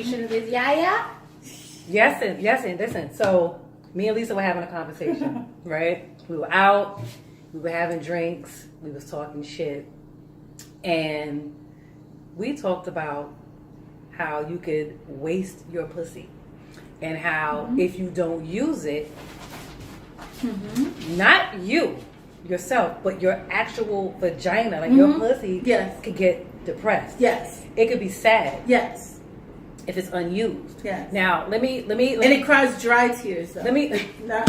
conversations is Yaya? Yes, and listen. So me and Lisa were having a conversation, right? We were out, we were having drinks, we was talking shit, and we talked about how you could waste your pussy, and how if you don't use it, not you yourself, but your actual vagina, like your pussy, could get depressed. Yes. It could be sad. Yes. If it's unused. Yes. Now, let me. And it cries dry tears, though. Not,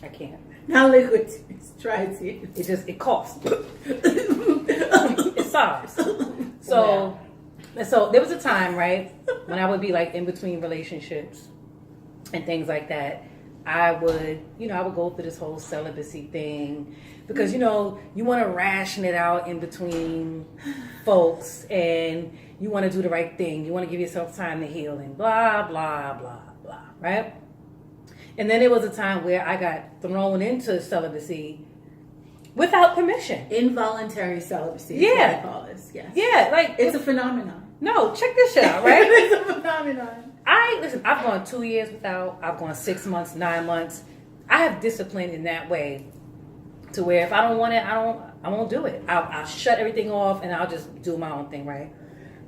I can't. Not liquid tears, dry tears. It coughs. It sobs. So there was a time, right, when I would be like in between relationships and things like that. I would go through this whole celibacy thing because, you want to ration it out in between folks and you want to do the right thing. You want to give yourself time to heal and blah, blah, blah, blah, right? And then there was a time where I got thrown into celibacy without permission. Involuntary celibacy is what I call this, yes. Yeah, like... It's a phenomenon. No, check this shit out, right? It's a phenomenon. I've gone 2 years without, I've gone 6 months, 9 months. I have discipline in that way to where if I don't want it, I won't do it. I'll shut everything off and I'll just do my own thing, right?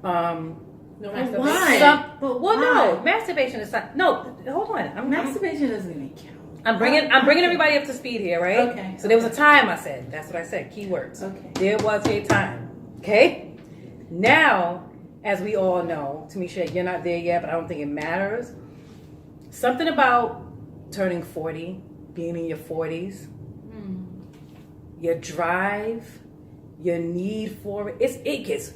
No masturbation. Why? No, masturbation is not. No, hold on. Masturbation doesn't even count. I'm bringing everybody up to speed here, right? Okay. So there was a time I said. That's what I said. Keywords. Okay. There was a time. Okay. Now, as we all know, Tamisha, you're not there yet, but I don't think it matters. Something about turning 40, being in your 40s, your drive, your need for it, it gets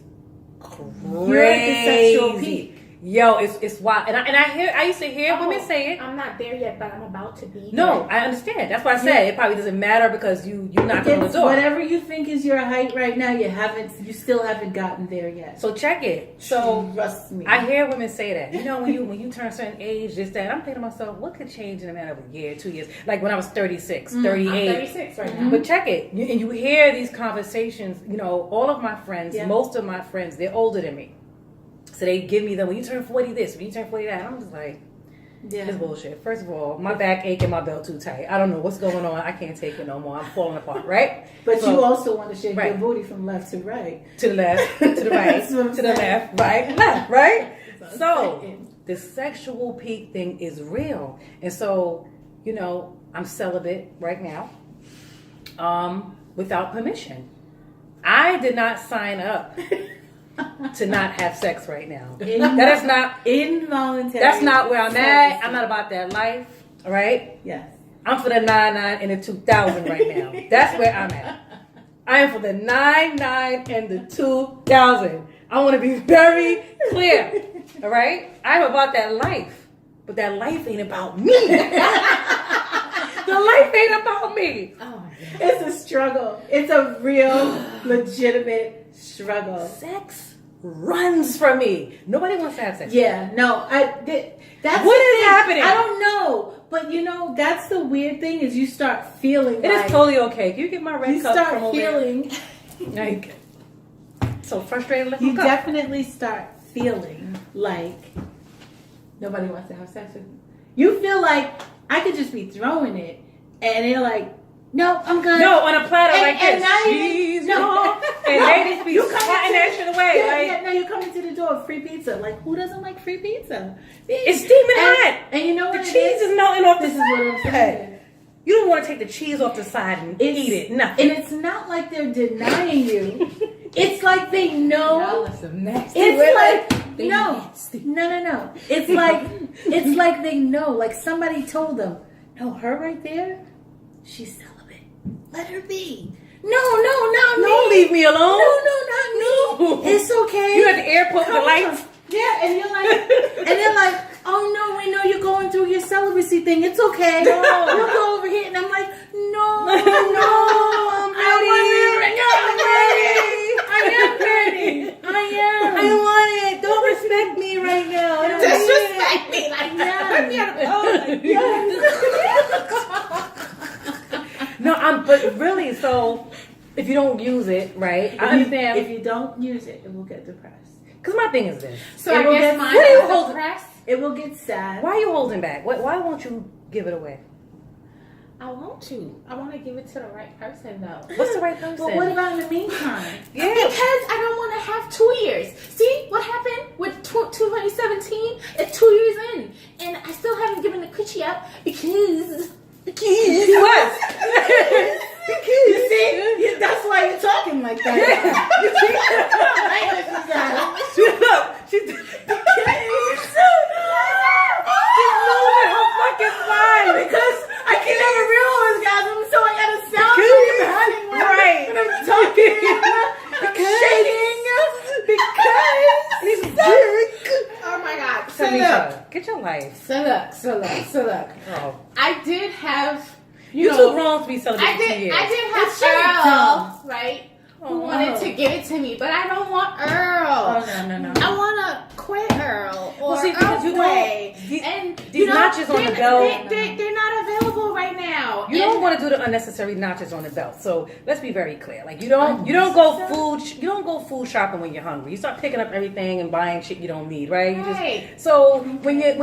crazy. You're at the sexual peak. Yo, it's wild. And I used to hear women say it. I'm not there yet, but I'm about to be. No, I understand. That's why I said it probably doesn't matter because you're not going to do it. Whatever you think is your height right now, you still haven't gotten there yet. So check it. So trust me. I hear women say that. When you turn a certain age, this, that. I'm thinking to myself, what could change in a matter of a year, 2 years? Like when I was 36, 38. I'm 36 right now. But check it. And you hear these conversations, all of my friends, most of my friends, they're older than me. So they give me when you turn 40 this, when you turn 40 that. And I'm just like, it's bullshit. First of all, my back ache and my belt too tight. I don't know what's going on. I can't take it no more. I'm falling apart, right? But you also want to shake your booty from left to right. To the left, to the right, to the left, right, left, right? So the sexual peak thing is real. And so, I'm celibate right now without permission. I did not sign up to not have sex right now. That is not involuntary. That's not where I'm at. I'm not about that life. All right? Yes. I'm for the 99 and the 2000 right now. That's where I'm at. I am for the 99 and the 2000. I want to be very clear. All right? I'm about that life. But that life ain't about me. The life ain't about me. Oh my God. It's a struggle. It's a real, legitimate struggle. Sex runs from me. Nobody wants to have sex. Yeah, no. That's what is happening? I don't know. But that's the weird thing is you start feeling It is totally okay. Can you get my red cup from over there? You start feeling like so frustrated. You definitely start feeling like nobody wants to have sex with you. You feel like I could just be throwing it and they're like, no, I'm good. No, on a platter like this. Jeez, no. And they just be swatting that shit away. No, you come into the door, free pizza. Like, who doesn't like free pizza? It's steaming hot. And you know what? The cheese is melting off the side. This is what I'm saying. You don't want to take the cheese off the side and eat it. Nothing. And it's not like they're denying you. It's like they know. It's like no. It's like they know. Like somebody told them, no, her right there, she's celibate. Let her be. No, not me. Don't leave me alone. No, not me. No. It's okay. You at the airport with the lights. Yeah, and they're like, oh no, we know you're going through your celibacy thing. It's okay. No. We'll go over here. And I'm like, no, I'm ready. I want it. Don't respect me right now. Disrespect me like No, but really, so if you don't use it, right? I understand. If you don't use it, it will get depressed. Because my thing is this. So It I will guess get- mine what are you is holding- press. It will get sad. Why are you holding back? Why won't you give it away? I want to. I want to give it to the right person though. What's the right person? But what about in the meantime? Yeah. Because I don't want to have 2 years. See what happened with 2017? It's 2 years in, and I still haven't given the coochie up because. What? You see? That's why you're talking like that. Shut up. She's losing her fucking mind. Because I can never real orgasm, so I gotta sound Right. when I'm talking. I'm shaking. Because. Oh my God! So look, Tamisha, get your life. so look. Girl. I did have. You know, too grown to be celebrating I 2 did. years. I did have It's just Earl, right? Who Oh. wanted to give it to me, but I don't want Oh, Earl. no. I want to quit Earl or Well, see, because you Earl Quay. don't- And these notches on the belt- they're not available right now. You don't want to do the unnecessary notches on the belt. So let's be very clear. Like you don't go food shopping when you're hungry. You start picking up everything and buying shit you don't need, right? You Right. So when your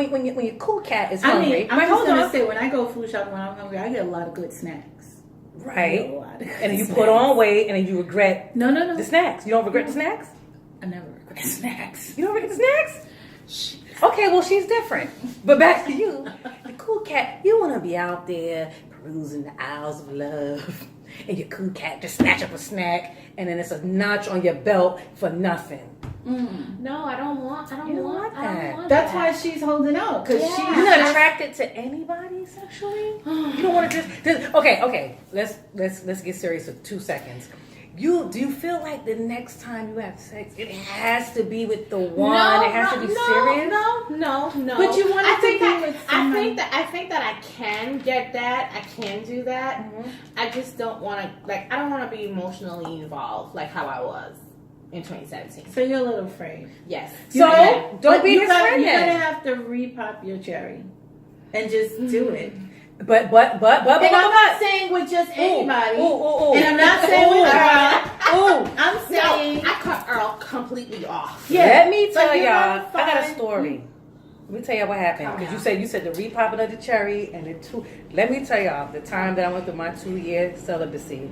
cool cat is I hungry, mean, I'm right, just hold gonna on. say when I go food shopping when I'm hungry, I get a lot of good snacks. Right. A lot of good And then you snacks. put on weight and then you regret No. the snacks. You don't regret the snacks? I never regret snacks. You don't regret the snacks? Okay, well she's different. But back to you. The cool cat, you wanna be out there perusing the aisles of love. And your cool cat just snatch up a snack and then it's a notch on your belt for nothing. No, I don't want. I don't You don't want want I don't that. want That's that. why she's holding out because Yeah. You're she's not attracted to anybody sexually? You don't want to just okay. Let's get serious for 2 seconds. Do you feel like the next time you have sex, it has to be with the one? It has to be serious. No. But you want it I to think be that, with I somebody- think that I can get that. I can do that. Mm-hmm. I just don't want to. Like, I don't want to be emotionally involved like how I was in 2017. so you're a little afraid. Yes. So But don't be you his gotta, friend You're gonna then. have to repop your cherry and just do it. But And I'm not saying with just anybody. Ooh. And I'm not saying with Earl. Ooh. I'm saying. I cut Earl completely off. Yeah, Let me but tell you're y'all. gonna I got a find- story. Let me tell y'all what happened. Calm Because down. you said the repopping of the cherry and the two. Let me tell y'all the time that I went through my 2-year celibacy.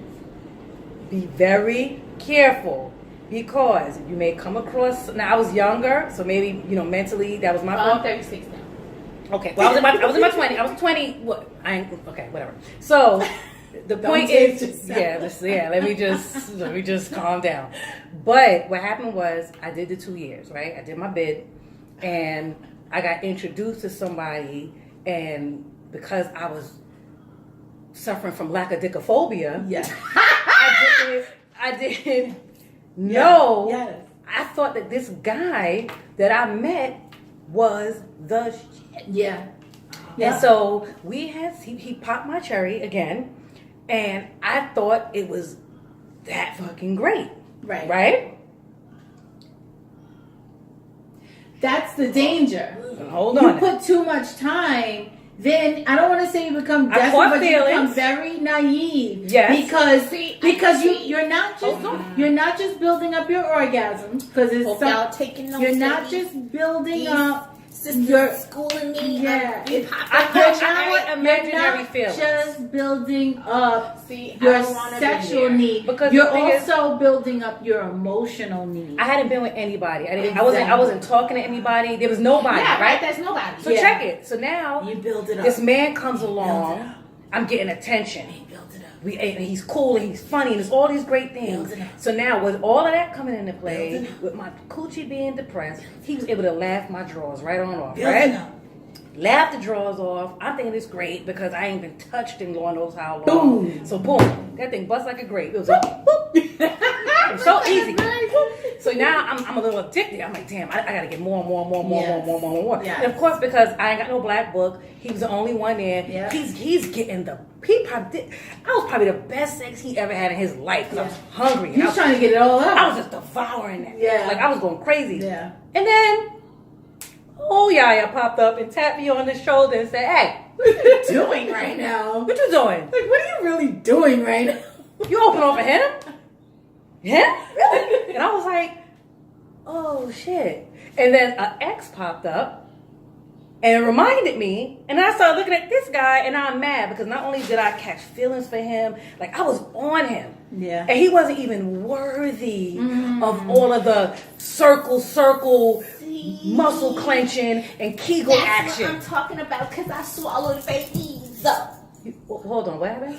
Be very careful because you may come across. Now I was younger, so maybe mentally that was my I'm fault. 36 now. Okay, well I was in my 20s. I was 20. What? I ain't okay. Whatever. So the point take is, yourself. Let me just calm down. But what happened was I did the 2 years, right? I did my bid, and I got introduced to somebody, and because I was suffering from lackadicophobia, Yeah. I didn't know. Yes. I thought that this guy that I met was the shit. Yeah. And so he popped my cherry again, and I thought it was that fucking great. Right. Right? That's the danger. Hold You on. put too much time, then I don't want to say you become I desperate, caught but you become feelings. very naive. Yes. Because you're not just building up your orgasm because it's Without taking notes. you're not baby. just building These up sisters your schooling me. yeah. You It's pop I it. caught you're imaginary not feelings. just building up See, your I don't wanna be sexual there. need. Because you're the thing is- also building up your emotional need. I hadn't been with anybody. I Exactly. wasn't talking to anybody. There was nobody, Yeah, right. right? There's nobody. So Yeah. check it. So now You build it up. this man comes Build it along. up. I'm getting attention. You build it up. And he's cool and he's funny and there's all these great things. Build it up. So now with all of that coming into Build play, it up. with my coochie being depressed, he was able to laugh my drawers right on off, Build right? it up. Laugh the drawers off. I'm thinking it's great because I ain't been touched in Lord knows how long. Boom. So boom, that thing bust like a grape. It was like, whoop. It was so easy. So now I'm a little addicted. I'm like, damn, I gotta get more. Yes. Yes. And of course, because I ain't got no black book, he was the only one there. Yeah. He's getting I was probably the best sex he ever had in his life because I was hungry. He was trying to get it all out. I was just devouring that. Yeah. Like I was going crazy. Yeah. And then, Yaya popped up and tapped me on the shoulder and said, hey, What are you doing right now? what you doing? Like, what are you really doing right now? You open up for him? Him? Really? And I was like, oh shit. And then an ex popped up. And it reminded me, and I started looking at this guy, and I'm mad because not only did I catch feelings for him, like I was on him. Yeah. And he wasn't even worthy of all of the circle, muscle clenching, and Kegel action. That's what I'm talking about because I swallowed babies. Hold on, what happened?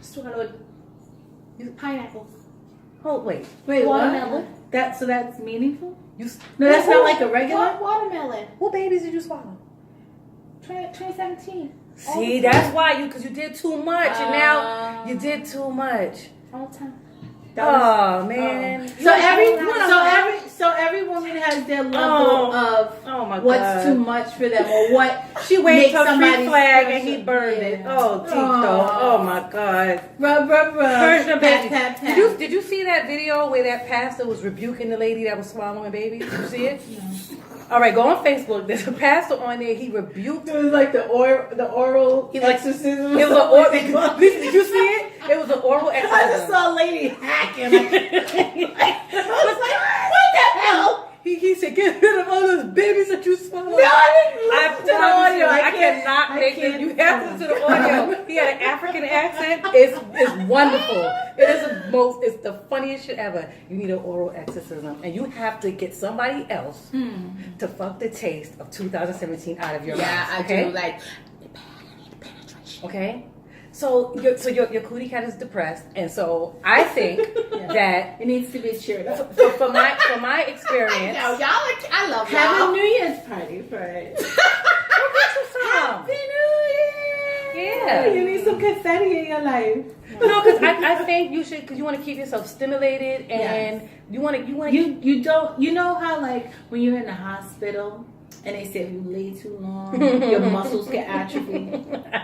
Swallowed pineapple. Wait. Watermelon. What? So that's meaningful? No, No, that's not like a regular. Watermelon. What babies did you swallow? 2017. See, that's why because you did too much, and now you did too much. All the time. Oh man! So every woman has their level of my what's God. too much for them or what She waved makes her free somebody flag special. and he burned it. Yeah. Oh, Tito! Oh my God! Rub, Persian pat, baby. pat, pat. Did you see that video where that pastor was rebuking the lady that was swallowing babies? Did you see it? No. All right, go on Facebook. There's a pastor on there. He rebuked. It was like the oral exorcism. It was an oral. Did you see it? It was an oral I just exorcism. saw a lady hacking. I was like, what the hell? He said, get rid of all those babies that you swallowed. No, I didn't listen to the promise audio. you, I cannot make this. You have to listen to the audio. He had an African accent. It's wonderful. It's the funniest shit ever. You need an oral exorcism, and you have to get somebody else to fuck the taste of 2017 out of your mouth. Yeah, I okay? do. Like, Okay. So your cootie cat is depressed, and so I think that it needs to be cheered up. for my experience, I love Have a y'all. New Year's party for it. Happy New Year! Yeah. You need some confetti in your life. No, because I think you should, because you want to keep yourself stimulated, and you want to. You don't. You know how like when you're in the hospital and they say if you lay too long, your muscles get atrophy.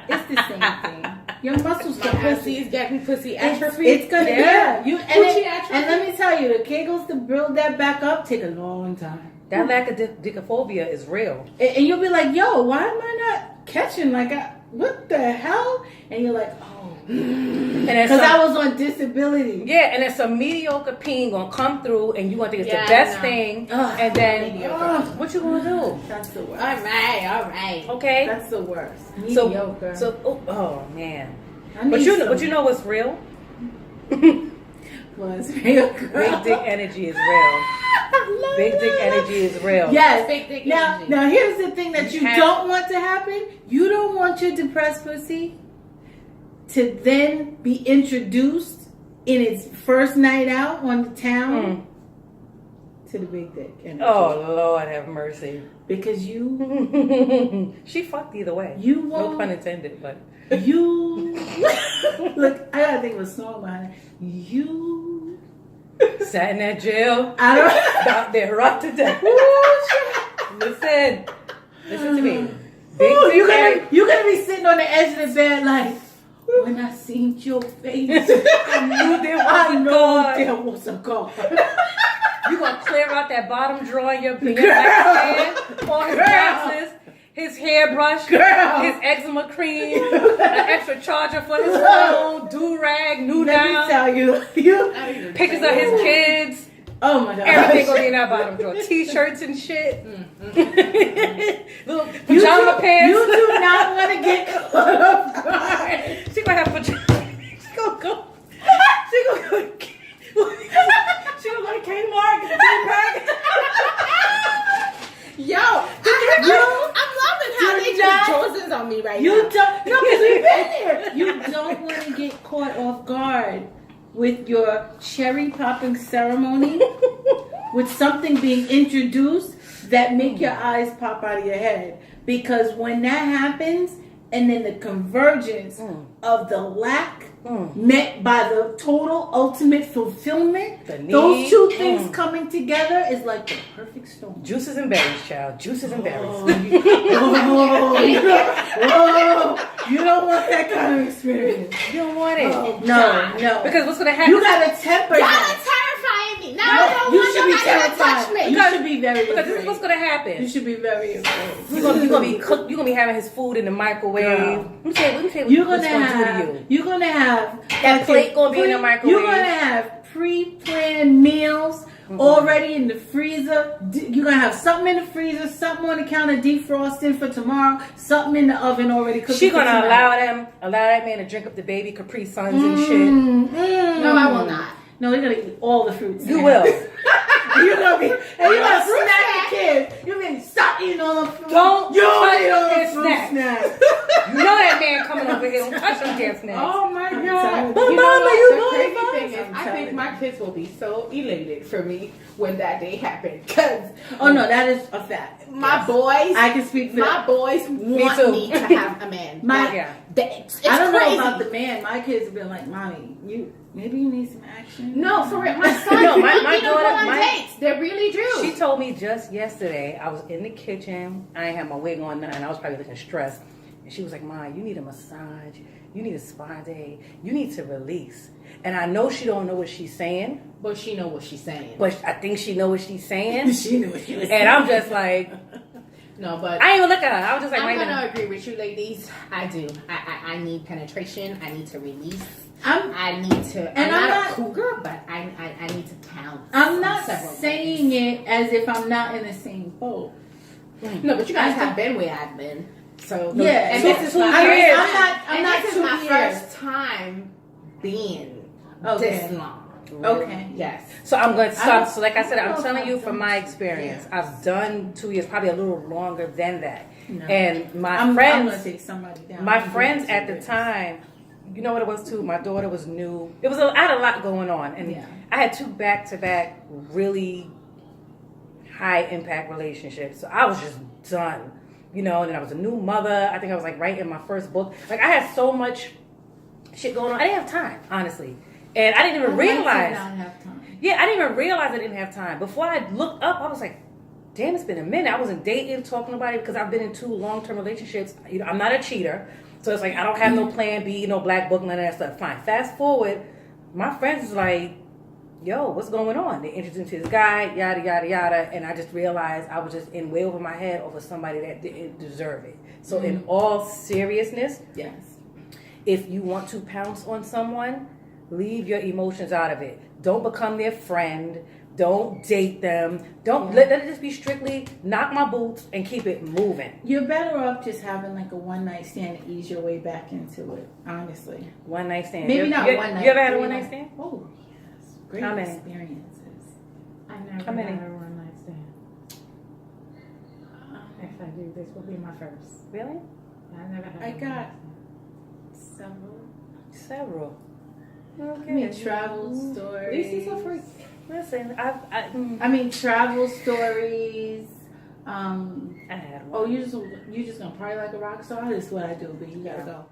It's the same thing. Your muscles get atrophy. Pussy atrophy. It's gonna you Coochie atrophy. and let me tell you, the Kegels to build that back up take a long time. That lack of dicophobia is real. And you'll be like, yo, why am I not catching? Like, what the hell? And you're like, oh. Because I was on disability. Yeah, and it's some mediocre peen gonna come through, and you gonna think it's Yeah, the best I know. thing, and then what you gonna do? That's the worst. All right. Okay, That's the worst. Mediocre. Oh man, I need but you know what's real? was real good. Big dick energy is real. Big dick energy is real. Yes. Big dick now, energy. now here's the thing that You you have- don't want to happen. You don't want your depressed pussy to then be introduced in its first night out on the town to the big dick energy. Oh Lord, have mercy. Because you She fucked either way. You No won't. pun intended, but You look. I gotta think of a song behind it. You. sat in that jail. I don't. Out there, right to death. Listen to me. Ooh, Big you're gonna be sitting on the edge of the bed like. When I seen your face, I knew there was a God. there was a God. You gonna clear out that bottom drawer in your nightstand, all his boxes, his hairbrush, his eczema cream, an extra charger for his phone, do-rag, new Let me down, tell you, pictures of his kids. Oh my God. Everything gonna be in that bottom drawer. T-shirts and shit. Little pajama pants. You do not want to get caught off guard. She gonna have pajama. She gonna go. She gonna go. She gonna go to Kmart get a big bag. Yo, I'm loving how they just Josins on me right You now. don't. No, because we've been there. You don't want to get caught off guard with your cherry popping ceremony, with something being introduced that make your eyes pop out of your head. Because when that happens, and then the convergence of the lack met by the total ultimate fulfillment, those two things coming together is like the perfect storm. Juices and berries, child. Juices and berries. You don't want that kind of experience. You don't want it. No. Because what's gonna happen? You gotta temper Y'all that. are terrifying me. Now I don't You want should be nobody to touch terrified. me. You should be very Because this is afraid. what's gonna happen. You should be very afraid. You're gonna be cook. You're gonna be having his food in the microwave. Girl. Let me tell you You're what's gonna gonna do to have. you. You're gonna have That plate gonna be in the microwave. You're gonna have pre-planned meals already in the freezer. You're gonna have something in the freezer, something on the counter defrosting for tomorrow, something in the oven already cooking. She gonna allow that man to drink up the baby Capri Suns and shit. No, I will not. No, they're gonna eat all the fruits. You will. You're gonna be, and you're gonna snack the kids. You're gonna stop eating all the fruit. Don't you touch eat all his the fruit snack. snacks. You know that man coming over here. Don't touch them damn snacks. Oh my God. But You know Mama, what? you The know crazy it, thing is, I'm I telling think you. my kids will be so elated for me when that day happened. Because Oh no, that is a fact. my boys, I can speak for my that. boys want too. me to have a man. Yeah. It's I don't crazy. know about the man. My kids have been like, "Mommy, maybe you need some action." No, for real. My son, No, my they don't daughter- go on dates. They really do. She told me just yesterday, I was in the kitchen, I ain't had my wig on, and I was probably looking stressed. And she was like, Ma, you need a massage, you need a spa day, you need to release. And I know she don't know what she's saying, But she know what she's saying. but I think she know what she's saying. She knew what she was And I'm just like, No, but I ain't even look at her. I was just like, I'm wait a gonna minute. agree with you, ladies. I do. I need penetration. I need to release. I'm I need to. And I'm I'm not not- a cougar, but I need to count. I'm on not several saying it as if I'm not in the same boat. things. No, but you guys have been where I've been. So Yeah, and two- this is two my I mean, years. I'm not this is 2 my years. first time being Okay. this long. Okay. Yes. So I'm going to stop. I- So like I said, I don't I'm know telling if you I've from done my 2 experience. years. I've done 2 years, probably a little longer than that. No. And my I'm friends, gonna take somebody down. my I'm friends doing at the 2 years. time, you know what it was too? My daughter was new. I had a lot going on. And Yeah. I had 2 back-to-back really high impact relationships. So I was just done. And then I was a new mother. I think I was like writing my first book. Like I had so much shit going on. I didn't have time, honestly. And I didn't even I like to realize. not have time. Yeah, I didn't even realize I didn't have time. Before I looked up, I was like, damn, it's been a minute. I wasn't dating, talking to nobody because I've been in 2 long-term relationships. I'm not a cheater. So it's like, I don't have no plan B, no black book, none of that stuff. Fine. Fast forward, my friends is like, yo, what's going on? They introduced me to this guy, yada, yada, yada. And I just realized I was just in way over my head over somebody that didn't deserve it. So in all seriousness, Yes. if you want to pounce on someone, leave your emotions out of it. Don't become their friend. Don't date them. Don't let it just be strictly knock my boots and keep it moving. You're better off just having like a one night stand to ease your way back into it. Honestly, One night stand. maybe not you, one night. You ever had a 3 one night nights. stand? Oh yes, great How many? experiences. I never How many? had a one night stand. If I do, this will be my first. Really? I never had. I a got one-night several. Several. Okay. I mean, travel stories. This is a freak. Listen, I mean, travel stories. I had one. Oh, you just gonna party like a rock star? This is what I do, but you gotta go.